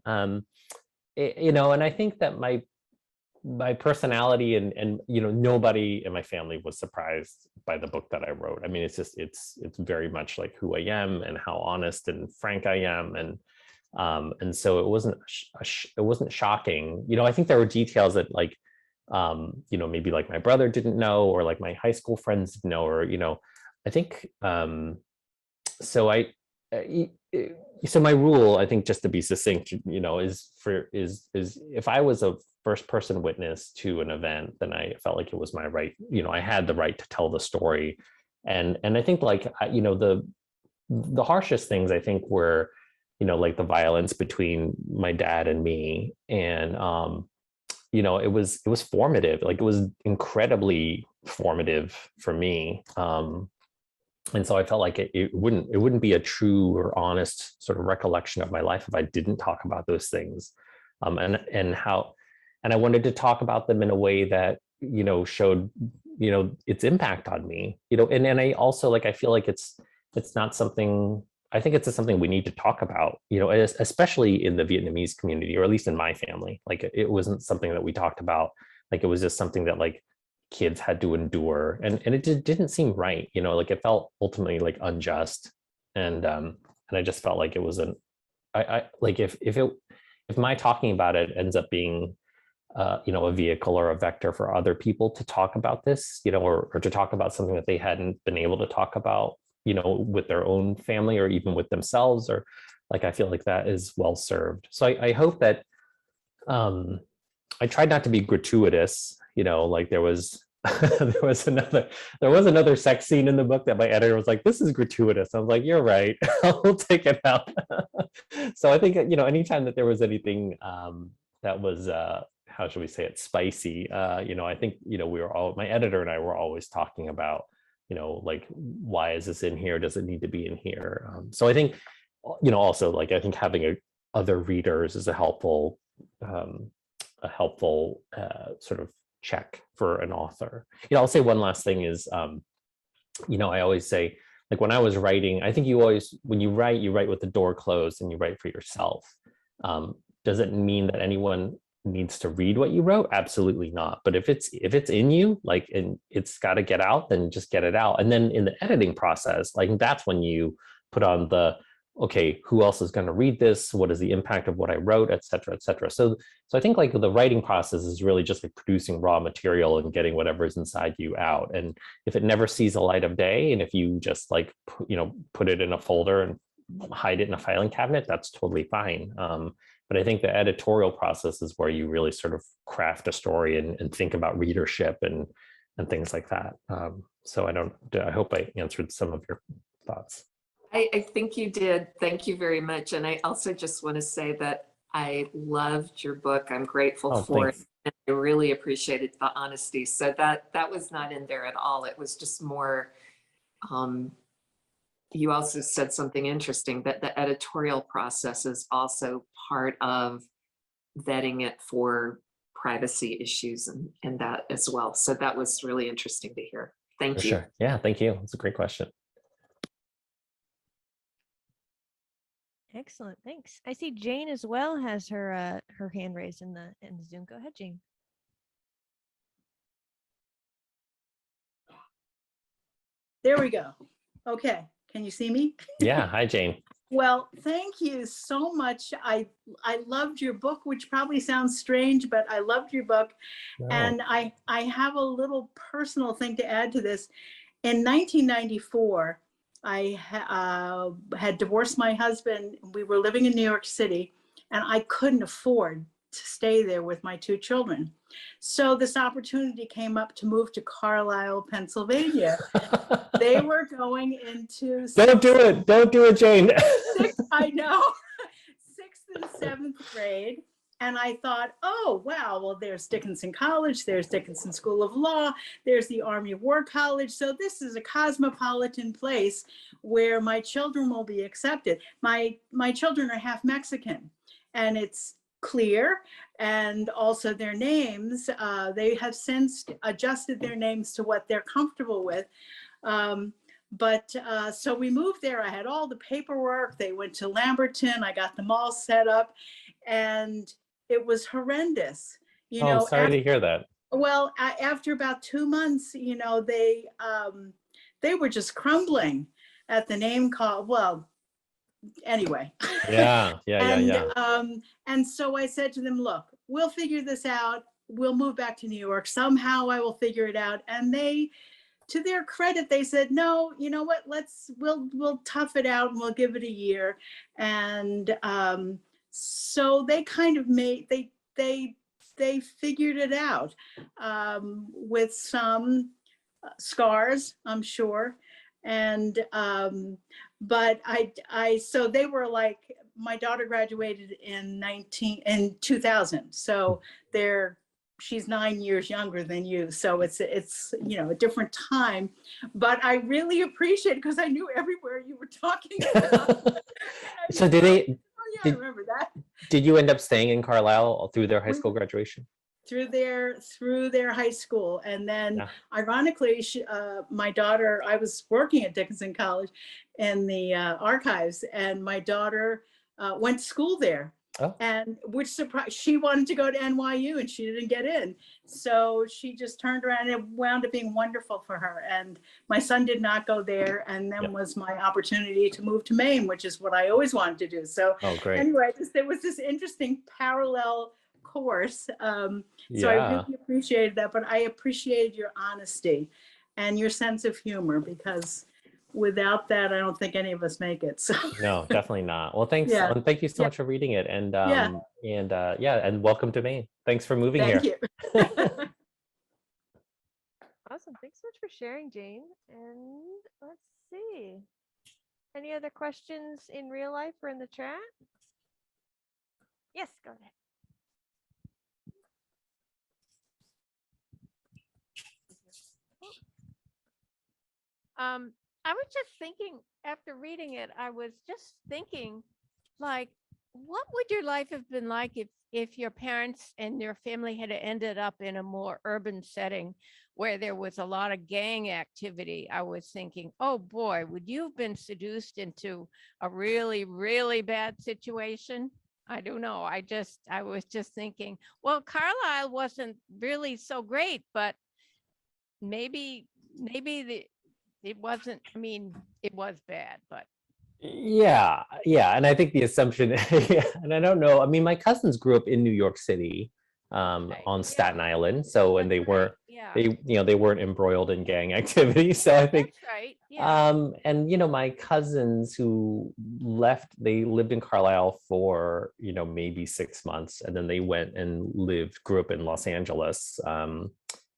You know, and I think that my personality and you know, nobody in my family was surprised by the book that I wrote. I mean, it's just it's very much like who I am and how honest and frank I am, and so it wasn't shocking. You know, I think there were details that like you know, maybe like my brother didn't know, or like my high school friends didn't know, or you know, I think so my rule, I think, just to be succinct, you know, is if I was a first person witness to an event, then I felt like it was my right, you know, I had the right to tell the story. And I think like, you know, the harshest things I think were, you know, like the violence between my dad and me. And, you know, it was formative, like it was incredibly formative for me. And so I felt like it wouldn't be a true or honest sort of recollection of my life if I didn't talk about those things. And I wanted to talk about them in a way that, you know, showed, you know, its impact on me, you know, and I also like, I feel like it's not something, I think it's something we need to talk about, you know, especially in the Vietnamese community, or at least in my family. Like it wasn't something that we talked about. Like it was just something that like kids had to endure, and it didn't seem right, you know, like it felt ultimately like unjust. And I just felt like it wasn't, I like if my talking about it ends up being you know, a vehicle or a vector for other people to talk about this, you know, or to talk about something that they hadn't been able to talk about, you know, with their own family or even with themselves, or like, I feel like that is well served. So I hope that I tried not to be gratuitous, you know, like there was there was another sex scene in the book that my editor was like, this is gratuitous. I was like, you're right. I'll take it out. So I think, anytime that there was anything that was how should we say it, spicy, I think, my editor and I were always talking about, like, why is this in here? Does it need to be in here? So I think, also, like, I think having other readers is a helpful sort of check for an author. I'll say one last thing is, I always say, like, when I was writing, I think when you write with the door closed and you write for yourself. Does it mean that anyone needs to read what you wrote? Absolutely not. But if it's in you, like, and it's got to get out, then just get it out. And then in the editing process, like, that's when you put on okay, who else is going to read this? What is the impact of what I wrote, et cetera, et cetera. So I think, like, the writing process is really just like producing raw material and getting whatever's inside you out. And if it never sees the light of day, and if you just, like, put it in a folder and hide it in a filing cabinet, that's totally fine. But I think the editorial process is where you really sort of craft a story and think about readership and things like that. So I hope I answered some of your thoughts. I think you did. Thank you very much. And I also just want to say that I loved your book. I'm grateful for thanks. it. And I really appreciated the honesty. So that was not in there at all. It was just more, you also said something interesting, that the editorial process is also part of vetting it for privacy issues and that as well. So that was really interesting to hear. Thank you. Sure. Yeah, thank you. It's a great question. Excellent, thanks. I see Jane as well has her hand raised in the Zoom. Go ahead, Jane. There we go. Okay, can you see me? Yeah, hi, Jane. Well, thank you so much. I loved your book, which probably sounds strange, but I loved your book. No. And I have a little personal thing to add to this. In 1994, I had divorced my husband. We were living in New York City, and I couldn't afford to stay there with my two children. So this opportunity came up to move to Carlisle, Pennsylvania. They were going into Don't do it, Jane. I know, 6th and 7th grade. And I thought, oh, wow, well, there's Dickinson College, there's Dickinson School of Law, there's the Army War College. So this is a cosmopolitan place where my children will be accepted. My children are half Mexican, and it's clear. And also their names, they have since adjusted their names to what they're comfortable with. So we moved there. I had all the paperwork. They went to Lamberton. I got them all set up, and it was horrendous. Sorry to hear that. Well, after about 2 months, they were just crumbling at the name call. Well, anyway. Yeah. And so I said to them, look, we'll figure this out. We'll move back to New York. Somehow I will figure it out. And they, to their credit, they said, no, you know what, we'll tough it out and we'll give it a year. And so they kind of they figured it out with some scars, I'm sure. And but so they were like, my daughter graduated in 2000, so she's 9 years younger than you, so it's a different time. But I really appreciate it because I knew everywhere you were talking about. So did they? Oh yeah, I remember that. Did you end up staying in Carlisle through their high school graduation? Through their high school. And then ironically, my daughter, I was working at Dickinson College in the archives, and my daughter went to school there. Oh. And which surprised, she wanted to go to NYU and she didn't get in. So she just turned around, and it wound up being wonderful for her. And my son did not go there. And then was my opportunity to move to Maine, which is what I always wanted to do. So anyway, there was this interesting parallel course. So I really appreciated that, but I appreciated your honesty and your sense of humor, because without that, I don't think any of us make it. So no, definitely not. Well, thanks. And thank you so much for reading it. And and welcome to Maine. Thanks for moving here. Thank you. Awesome. Thanks so much for sharing, Jane. And let's see. Any other questions in real life or in the chat? Yes, go ahead. I was just thinking after reading it, I was just thinking, like, what would your life have been like if your parents and your family had ended up in a more urban setting where there was a lot of gang activity? I was thinking, oh boy, would you have been seduced into a really, really bad situation? I don't know. I was just thinking, well, Carlisle wasn't really so great, but maybe it wasn't, I mean, it was bad, but Yeah, and I think the assumption, yeah, and I don't know. I mean, my cousins grew up in New York City, Okay, on yeah. Staten Island, so and that's they weren't right. Yeah, they weren't embroiled in gang activity. So I think that's right. Yeah. and my cousins who left, they lived in Carlisle for maybe 6 months, and then they went and grew up in Los Angeles.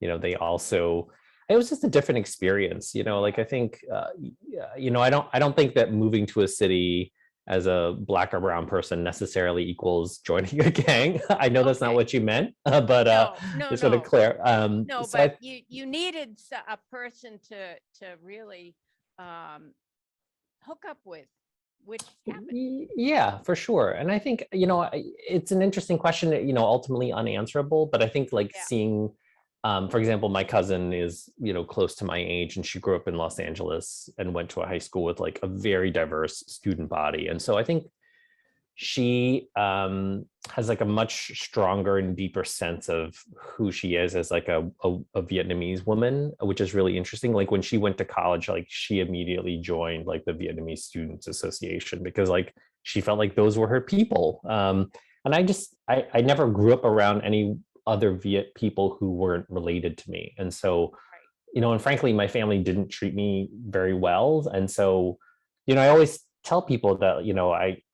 They also, it was just a different experience, like I think I don't think that moving to a city as a Black or brown person necessarily equals joining a gang. I know that's not Okay. what you meant, but No, just sort of clear. no, So but you needed a person to really hook up with, which happened. Yeah, for sure. And I think, it's an interesting question, ultimately unanswerable, but I think like Yeah. seeing, for example, my cousin is, close to my age, and she grew up in Los Angeles and went to a high school with like a very diverse student body. And so I think she has like a much stronger and deeper sense of who she is as like a Vietnamese woman, which is really interesting. Like when she went to college, like she immediately joined like the Vietnamese Students Association because like she felt like those were her people. And I never grew up around any other Viet people who weren't related to me. And so, and frankly, my family didn't treat me very well. And so, I always tell people that,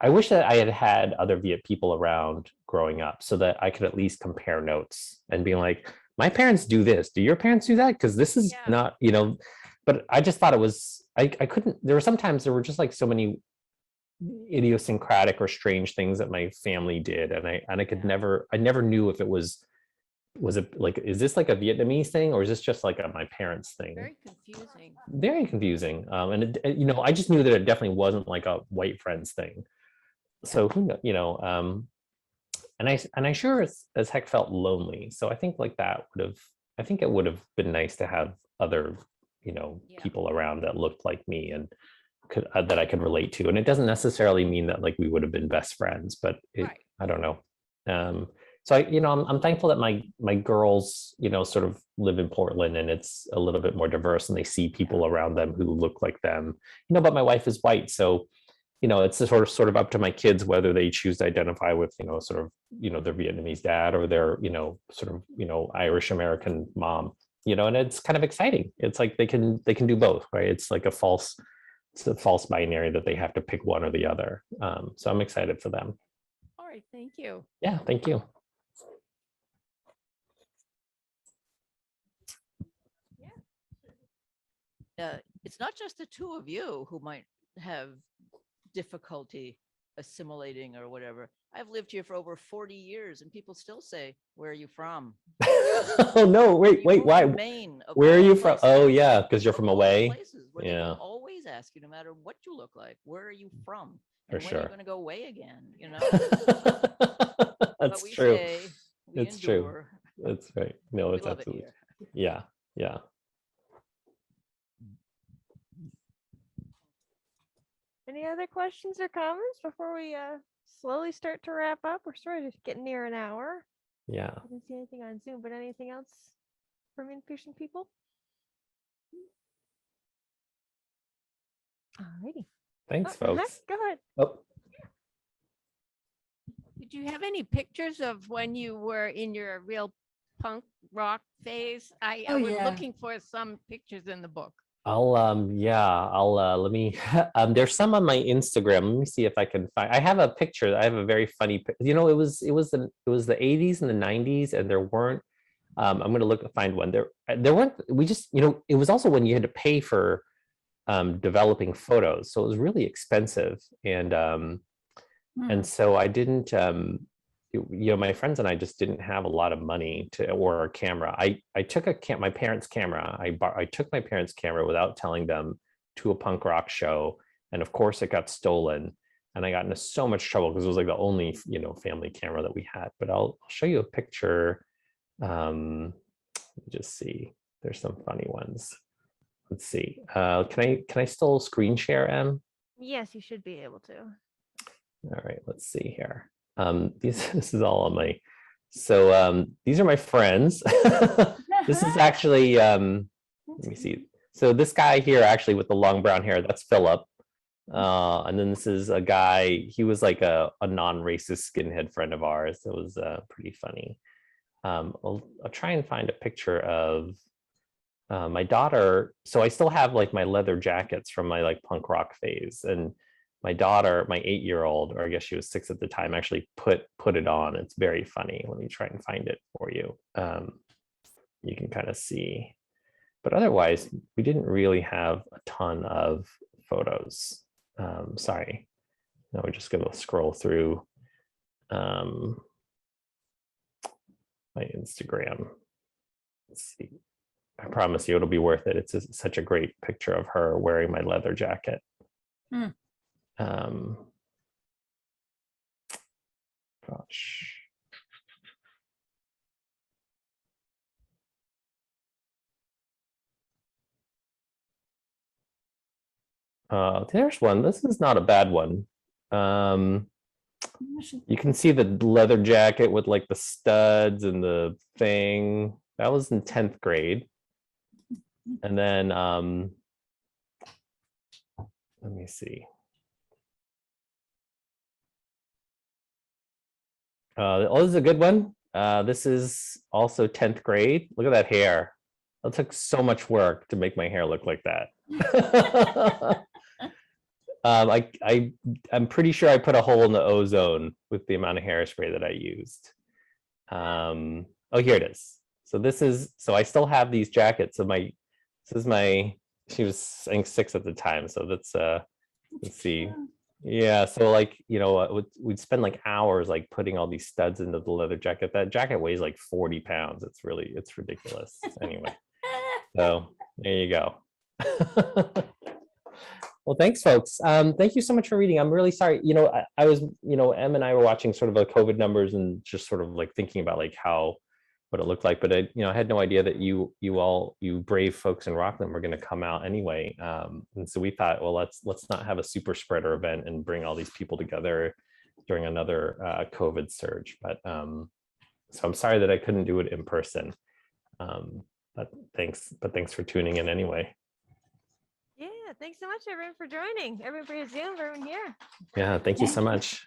I wish that I had had other Viet people around growing up so that I could at least compare notes and be like, my parents do this. Do your parents do that? Because this is not, but I just thought it was, I couldn't, there were just like so many idiosyncratic or strange things that my family did. And I never knew if it was it like, is this like a Vietnamese thing or is this just like my parents thing? Very confusing. Very confusing. And I just knew that it definitely wasn't like a white friends thing. So who knows, and I sure as heck felt lonely. So I think like I think it would have been nice to have other, people around that looked like me and that I could relate to. And it doesn't necessarily mean that like we would have been best friends, but I don't know. So I'm thankful that my girls, sort of live in Portland and it's a little bit more diverse and they see people around them who look like them, but my wife is white. So, it's sort of up to my kids whether they choose to identify with, sort of, their Vietnamese dad or their, sort of, Irish American mom, and it's kind of exciting. It's like they can do both, right? It's like a false binary that they have to pick one or the other. So I'm excited for them. All right, thank you. Yeah, thank you. It's not just the two of you who might have difficulty assimilating or whatever. I've lived here for over 40 years and people still say, where are you from? Oh no, wait, why? Maine. Where are you from? Oh yeah, because you're from away. Places where they will always ask you, no matter what you look like, where are you from? And For when sure. are you going to go away again? That's we true. Say, we It's true. endure. That's right. No, We it's love it absolutely. here. Yeah. Any other questions or comments before we slowly start to wrap up? We're sort of getting near an hour. Yeah. I didn't see anything on Zoom, but anything else from in-person people? Alrighty. Thanks, Oh, folks. Go ahead. Oh, Did you have any pictures of when you were in your real punk rock phase? I was looking for some pictures in the book. I'll let me there's some on my Instagram. Let me see if I can find. I have a picture. I have a very funny it was the 80s and the 90s, and there weren't I'm going to find one. There weren't, we just, it was also when you had to pay for developing photos. So it was really expensive. And so I didn't, my friends and I just didn't have a lot of money or a camera. I took my parents' camera. I took my parents' camera without telling them to a punk rock show. And of course it got stolen. And I got into so much trouble because it was like the only, family camera that we had. But I'll show you a picture. Let me just see. There's some funny ones. Let's see. Can I still screen share, Em? Yes, you should be able to. All right, let's see here. This is all on my. So these are my friends. This is actually. Let me see. So this guy here, actually, with the long brown hair, that's Philip. And then this is a guy. He was like a non-racist skinhead friend of ours. It was pretty funny. I'll try and find a picture of my daughter. So I still have like my leather jackets from my like punk rock phase, and my daughter, my 8-year-old, or I guess she was 6 at the time, actually put it on. It's very funny. Let me try and find it for you. You can kind of see, but otherwise we didn't really have a ton of photos. Sorry. Now we're just going to scroll through my Instagram. Let's see. I promise you it'll be worth it. It's such a great picture of her wearing my leather jacket. Gosh. There's one. This is not a bad one. You can see the leather jacket with like the studs and the thing. That was in 10th grade. And then let me see. Oh, this is a good one. This is also 10th grade. Look at that hair. It took so much work to make my hair look like that. I'm pretty sure I put a hole in the ozone with the amount of hairspray that I used. Oh, here it is. So I still have these jackets. She was, I think, 6 at the time. So that's, let's see. Yeah. So like, we'd spend like hours like putting all these studs into the leather jacket. That jacket weighs like 40 pounds. It's ridiculous. Anyway, so there you go. Well, thanks, folks. Thank you so much for reading. I'm really sorry. I was, Em and I were watching sort of the COVID numbers and just sort of like thinking about like what it looked like. But I had no idea that you brave folks in Rockland were going to come out anyway. And so we thought, well, let's not have a super spreader event and bring all these people together during another COVID surge. But so I'm sorry that I couldn't do it in person. But thanks for tuning in anyway. Yeah, thanks so much, everyone, for joining. Everyone for your Zoom, everyone here. Yeah, thank you so much.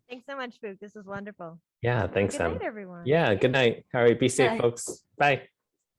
Thanks so much, Phuc. This was wonderful. Yeah, thanks, Good Em. night, everyone. Yeah, good night. All right, be safe, Bye. folks. Bye.